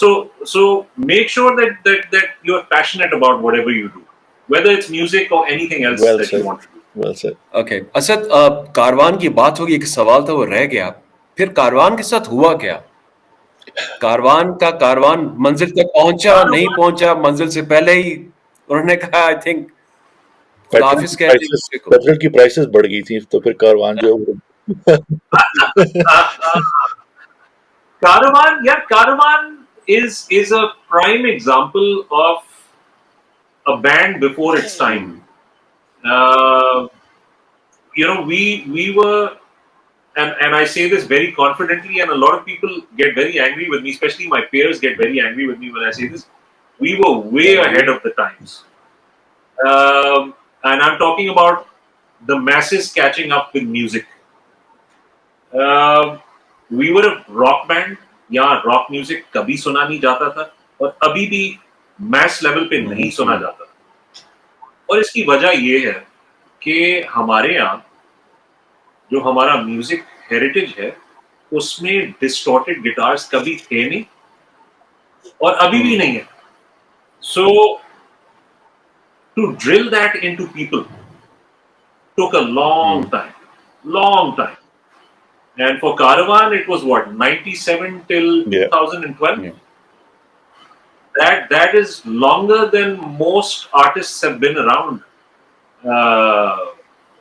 So make sure that you're passionate about whatever you do, whether it's music or anything else that you want to do. Well said. Okay. Asad, Karwan की बात होगी, एक सवाल था वो रह गया. फिर कारवान के साथ हुआ क्या? कारवान मंजिल तक पहुंचा, नहीं पहुंचा, मंजिल से पहले ही उन्होंने कहा आई थिंक पेट्रोल की प्राइसेस बढ़ गई थी, तो फिर कारवान जो Caravan is a prime example of a band before its time. We were, and I say this very confidently, and a lot of people get very angry with me, especially my peers get very angry with me when I say this. We were way ahead of the times. And I'm talking about the masses catching up with music. We were a rock band. यहाँ rock music कभी सुना नहीं जाता था और अभी भी mess level पे नहीं सुना जाता. और इसकी वजह ये है कि हमारे यहाँ जो हमारा म्यूजिक हेरिटेज है उसमें डिस्टॉर्टेड गिटार्स कभी थे नहीं और अभी भी नहीं है. So to drill that into people took a long time. And for Caravan, it was what, 97 till Yeah. 2012. Yeah. That is longer than most artists have been around. Uh,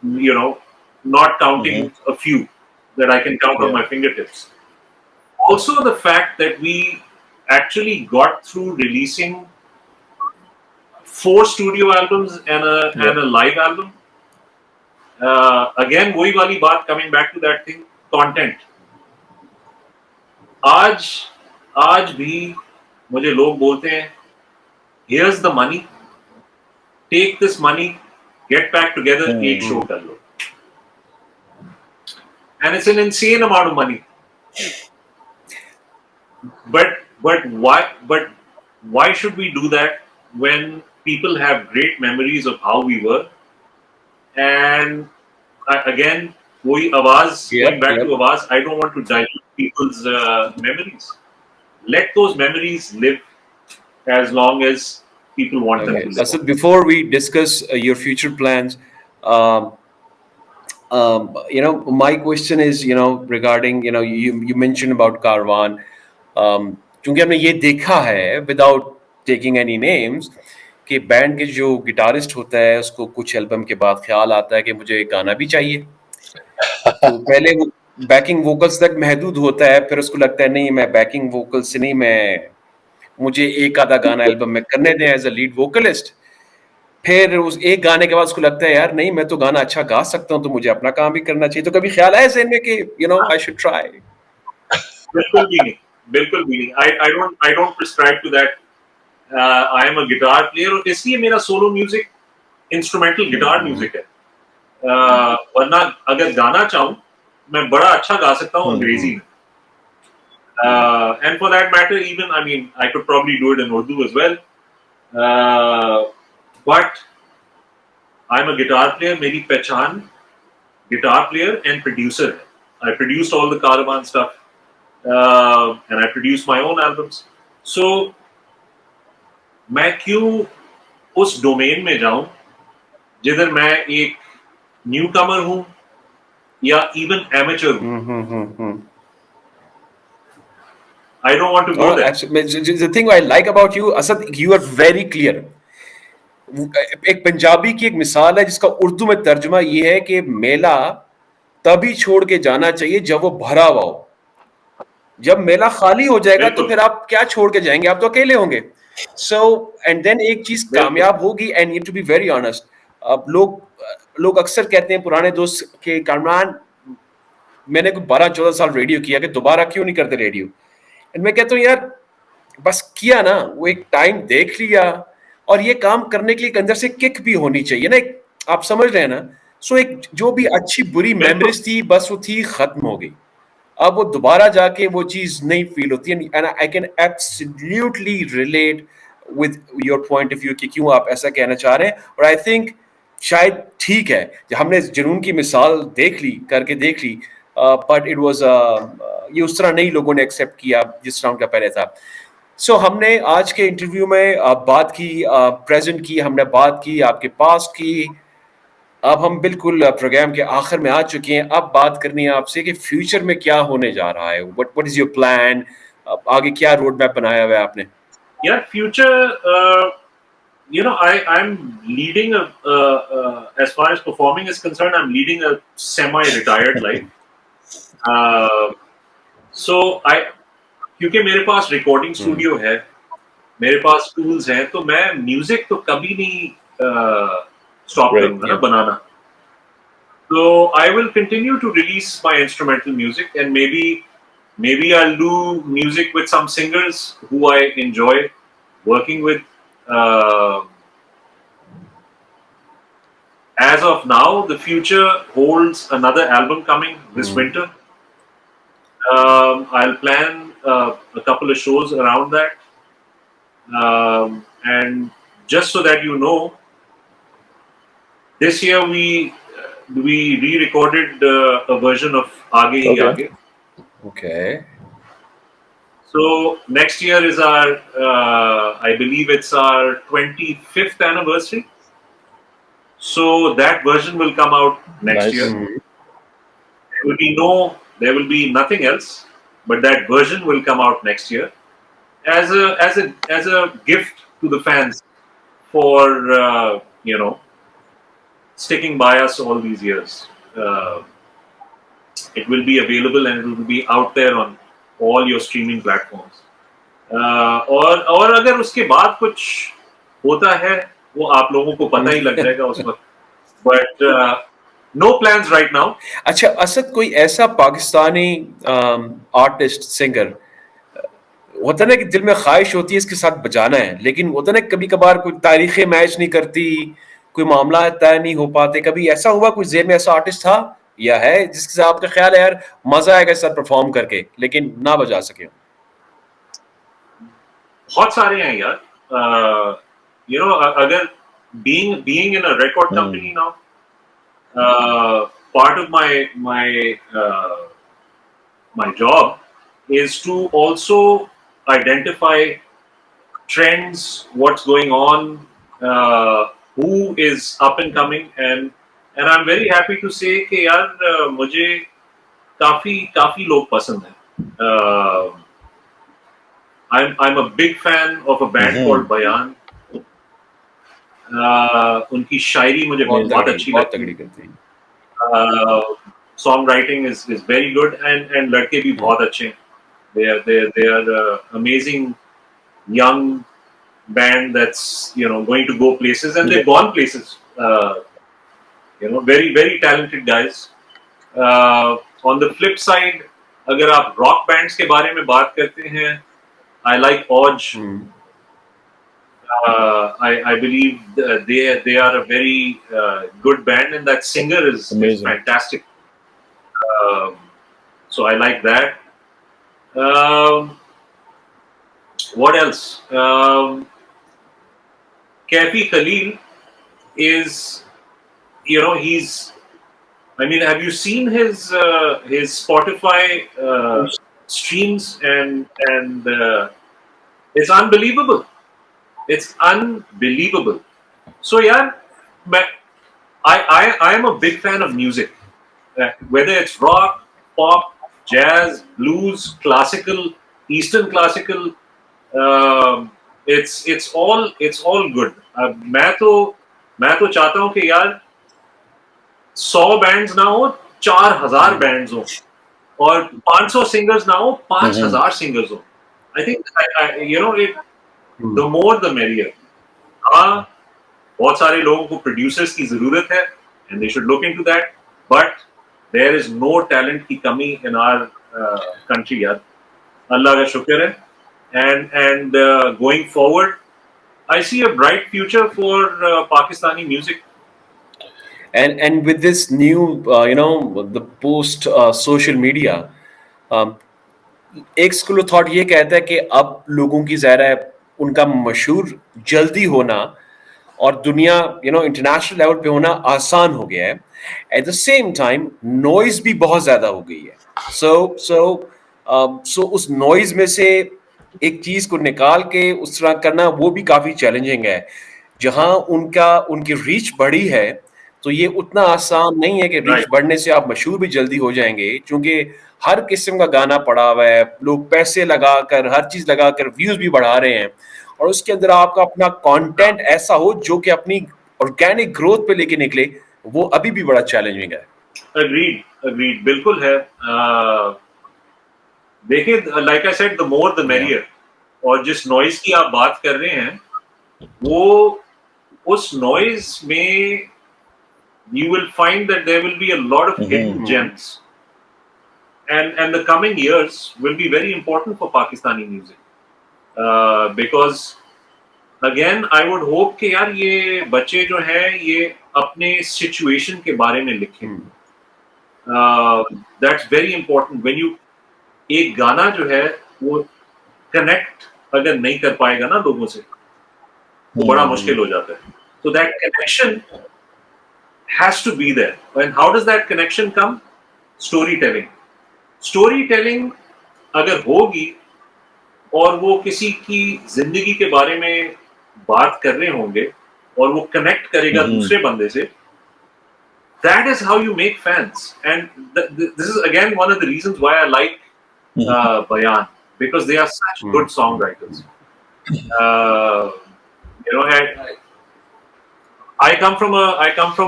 you know, not counting a few that I can count on Yeah. my fingertips. Also, the fact that we actually got through releasing 4 studio albums and Yeah. a live album. Again, वही वाली बात, coming back to that thing, content. आज आज भी मुझे लोग बोलते हैं, here's the money, take this money, get back together, एक शो कर लो. And it's an insane amount of money. But why should we do that when people have great memories of how we were? And again, वही आवाज, going back to आवाज, I don't want to dilute people's memories. Let those memories live as long as people want them to live. Asad, before we discuss your future plans, my question is, regarding, you mentioned about Caravan. क्योंकि हमने ये देखा है, without taking any names, कि band के जो guitarist होता है उसको कुछ एल्बम के बाद ख्याल आता है कि मुझे एक गाना भी चाहिए. तो पहले वो बैकिंग वोकल्स तक महदूद होता है, फिर उसको लगता है नहीं, मैं बैकिंग वोकल्स से नहीं, मुझे एक आधा गाना एल्बम में करने दें एज अ लीड वोकलिस्ट. फिर उस एक गाने के बाद उसको लगता है यार नहीं, मैं तो गाना अच्छा गा सकता हूँ, तो मुझे अपना काम भी करना चाहिए. तो कभी ख्याल आया ज़हन में कि आई शुड ट्राई? बिल्कुल भी नहीं, बिल्कुल भी नहीं. I don't prescribe to that. I am a guitar player, और इसलिए मेरा solo music instrumental guitar music है. वरना अगर गाना चाहूँ, मैं बड़ा अच्छा गा सकता हूँ अंग्रेजी में. And for that matter, even, I mean, I could probably do it in Urdu as well. But I'm a guitar player. मेरी पहचान guitar player and producer है. I produced all the Caravan stuff, and I produced my own albums. So मैं क्यों उस domain में जाऊं जिधर मैं एक न्यूकमर हूं या इवन एमेचर हूं. I don't want to go there. The thing I like about you, Asad, you are very clear. एक पंजाबी की एक मिसाल है जिसका उर्दू में तर्जुमा ये है कि मेला तभी छोड़ के जाना चाहिए जब वो भरा हुआ हो. जब मेला खाली हो जाएगा तो फिर आप क्या छोड़ के जाएंगे, आप तो अकेले होंगे. सो एंड देन एक चीज कामयाब होगी. And you to be very honest, अब लोग अक्सर कहते हैं, पुराने दोस्त के, कामरान मैंने कोई 12-14 साल रेडियो किया, कि दोबारा क्यों नहीं करते रेडियो. एंड मैं कहता हूँ यार बस किया ना, वो एक टाइम देख लिया, और ये काम करने के लिए एक अंदर से किक भी होनी चाहिए ना, आप समझ रहे हैं ना. सो एक जो भी अच्छी बुरी मेमोरीज थी, बस वो थी, खत्म हो गई. अब वो दोबारा जाके वो चीज नहीं फील होती है. And I can absolutely relate with your point of view कि क्यों आप ऐसा कहना चाह रहे हैं. और आई थिंक शायद ठीक है, हमने जुनून की मिसाल देख ली, बट इट वाज ये उस तरह नहीं लोगों ने एक्सेप्ट किया जिस तरह उनका पहले था. सो हमने आज के इंटरव्यू में बात की, प्रेजेंट की, हमने बात की आपके पास्ट की. अब हम बिल्कुल प्रोग्राम के आखिर में आ चुके हैं. अब बात करनी है आपसे कि फ्यूचर में क्या होने जा रहा है. व्हाट इज योर प्लान, आगे क्या रोड मैप बनाया हुआ है आपने? Yeah, future. I'm leading as far as performing is concerned, I'm leading a semi-retired life. So क्योंकि मेरे पास रिकॉर्डिंग स्टूडियो है, मेरे पास टूल्स हैं, तो मैं म्यूजिक तो कभी नहीं स्टॉप करूंगा ना बनाना. So I will continue to release my instrumental music, and maybe I'll do music with some singers who I enjoy working with. As of now, the future holds another album coming this winter. I'll plan a couple of shows around that. And just so that you know, this year we re-recorded a version of Aage Hi Aage. Okay. So next year is our, I believe it's our 25th anniversary. So that version will come out next Nice. year. Mhm. There will be nothing else, but that version will come out next year as a gift to the fans for sticking by us all these years. It will be available and it will be out there on all your streaming platforms. और अगर उसके बाद कुछ होता है वो आप लोगों को पता ही लग जाएगा उस वक्त. But no plans right now. अच्छा असद, कोई ऐसा पाकिस्तानी आर्टिस्ट सिंगर होता ना कि दिल में ख्वाहिश होती है इसके साथ बजाना है, लेकिन होता ना कभी कभार कोई तारीखें मैच नहीं करती, कोई मामला तय नहीं हो पाते, कभी ऐसा हुआ कोई जेब में ऐसा आर्टिस्ट था या है जिसके साथ आपका ख्याल है यार मजा आएगा इस साथ परफॉर्म करके लेकिन ना बजा सके? बहुत सारे हैं यार. अगर being in a record company now, part of my job is to also identify trends, what's going on, who is up and coming, and I'm very happy to say कि यार मुझे काफी काफी लोग पसंद हैं. I'm a big fan of a band called Bayan. उनकी शायरी मुझे बहुत अच्छी बहुत लगती तगड़ी है. करते हैं. Song writing is very good, and लड़के भी बहुत अच्छे हैं. They are amazing young band that's going to go places, and they've gone places. Very very talented guys. On the flip side, अगर आप rock bands के बारे में बात करते हैं, I like Odge. I believe they are a very good band, and that singer is Amazing. fantastic. So I like that. What else? Kafi Khalil is, he's. I mean, have you seen his Spotify streams and it's unbelievable. It's unbelievable. So yeah, I am a big fan of music, whether it's rock, pop, jazz, blues, classical, Eastern classical. It's all good. मैं तो चाहता हूँ कि यार 100 bands ना हो, 4000 bands हो, और 500 सिंगर्स ना हो, 5000 सिंगर्स हो. I think the more the merrier. हाँ, बहुत सारे लोगों को प्रोड्यूसर्स की जरूरत है, and they should look into that. But there is no talent की कमी in our country यार. अल्लाह का शुक्र है. And going forward, I see a bright future for Pakistani music. And with this new the post social media, एक school of thought ये कहता है कि अब लोगों की ज़ाहिर है उनका मशहूर जल्दी होना और दुनिया इंटरनेशनल लेवल पे होना आसान हो गया है. At the same time noise भी बहुत ज्यादा हो गई है. सो उस नॉइज में से एक चीज को निकाल के उस तरह करना वो भी काफी चैलेंजिंग है. जहां उनकी रीच बढ़ी है तो ये उतना आसान नहीं है कि रीच Right. बढ़ने से आप मशहूर भी जल्दी हो जाएंगे, क्योंकि हर किस्म का गाना पड़ा हुआ है, लोग पैसे लगाकर हर चीज लगाकर व्यूज भी बढ़ा रहे हैं, और उसके अंदर आपका अपना कंटेंट ऐसा हो जो कि अपनी ऑर्गेनिक ग्रोथ पे लेके निकले, वो अभी भी बड़ा चैलेंजिंग है. Agreed, बिल्कुल है. देखिए, like I said, the more the merrier. और जिस नॉइज की आप बात कर रहे हैं, वो उस नॉइज में you will find that there will be a lot of hidden gems, and the coming years will be very important for Pakistani music, because again I would hope कि यार ये बच्चे जो हैं ये अपने situation के बारे में लिखें. That's very important. When you एक गाना जो है वो कनेक्ट अगर नहीं कर पाएगा ना लोगों से, वो बड़ा मुश्किल हो जाता है. So that connection has to be there. And how does that connection come? Storytelling. Storytelling अगर होगी और वो किसी की जिंदगी के बारे में बात कर रहे होंगे, और वो कनेक्ट करेगा दूसरे बंदे से, that is how you make fans. And this is again one of the reasons why I like Bayan, because they are such good songwriters. You know, I come from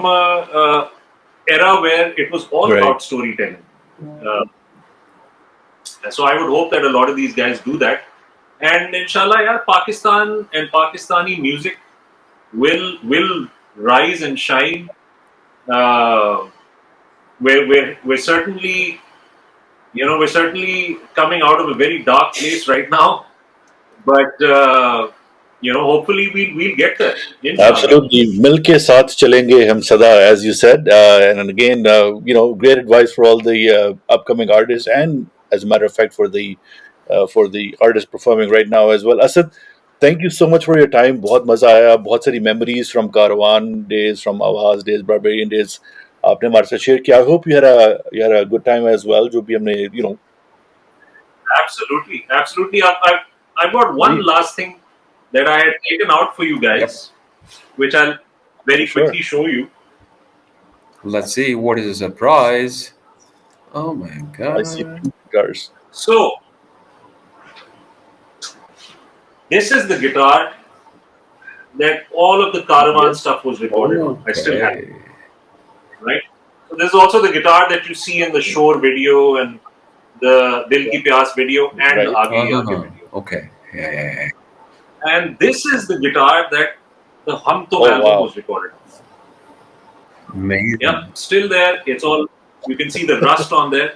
a era where it was all Right. about storytelling. So I would hope that a lot of these guys do that. And inshallah, yeah, Pakistan and Pakistani music will rise and shine. We're certainly, you know, we're certainly coming out of a very dark place right now, but you know, hopefully we'll get there. Inshallah. Absolutely. Milke saath chalenge hum sada, as you said. And again, you know, great advice for all the upcoming artists, and as a matter of fact, for the artists performing right now as well. Asad, thank you so much for your time. बहुत मजा आया. बहुत सारी memories from Caravan days, from Awaz days, Barbarian days. आपने हमारे साथ share किया. I hope you had a good time as well. जो भी हमने, you know. Absolutely, absolutely. I've got one Please. last thing that I had taken out for you guys, which I'll very Sure. quickly show you. Let's see what is a surprise. Oh my I god. see cars. So, this is the guitar that all of the Caravan stuff was recorded on. I still have it, right? So this is also the guitar that you see in the Shore video and the Dil Ki Pyas video and the Right. Aage Aage video. Okay. Yeah. And this is the guitar that the Hum Tum Oh, album wow. was recorded on. Amazing. Yeah, still there. It's all, you can see the rust on there.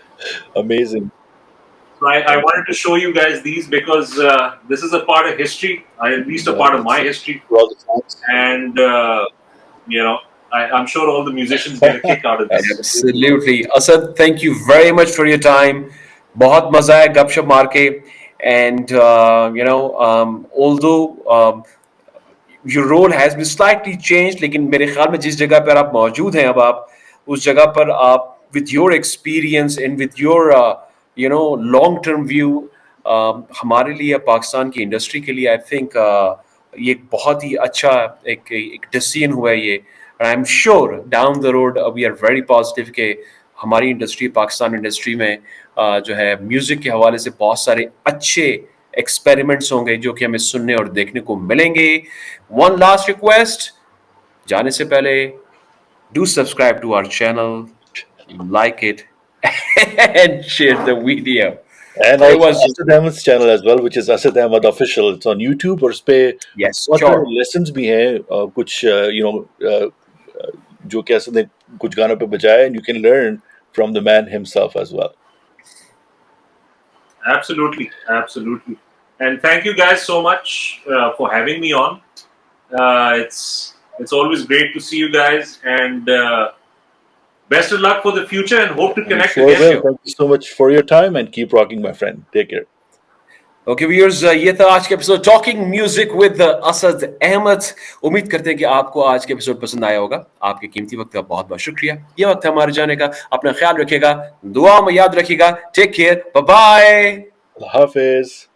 Amazing. So I wanted to show you guys these because this is a part of history, at least a part of my history. For all the fans. And, you know, I'm sure all the musicians get a kick out of this. Absolutely. Asad, thank you very much for your time. बहुत मजा आया गपशप मार के. And you know, although your role has been slightly changed, लेकिन मेरे ख्याल में जिस जगह पर आप मौजूद हैं अब आप उस जगह पर आप with your experience and with your you know long term view हमारे लिए पाकिस्तान की इंडस्ट्री के लिए आई थिंक ये एक बहुत ही अच्छा एक डिसीजन हुआ है ये. And I'm sure down the road we are very positive कि हमारी इंडस्ट्री पाकिस्तान इंडस्ट्री में जो है म्यूजिक के हवाले से बहुत सारे अच्छे एक्सपेरिमेंट्स होंगे जो कि हमें सुनने और देखने को मिलेंगे. One last request, जाने से पहले do subscribe to our channel, like it and share the video. And It also was- Asad Ahmed's channel as well, which is Asad Ahmed Official. It's on YouTube और उस पे Yes, बहुत sure. सारे lessons भी हैं कुछ you know जो कि असद ने कुछ गानों पे बजाया, and you can learn from the man himself as well. Absolutely, absolutely. And thank you guys so much for having me on. It's always great to see you guys, and best of luck for the future, and hope to connect Sure again. will. Thank you so much for your time and keep rocking, my friend. Take care. Okay viewers, ये था आज का episode talking music with Asad Ahmad. उम्मीद करते हैं कि आपको आज का एपिसोड पसंद आया होगा. आपके कीमती वक्त का बहुत बहुत शुक्रिया. ये वक्त है हमारे जाने का. अपना ख्याल रखिएगा, दुआ में याद रखिएगा. Take care, bye bye. Allah Hafiz.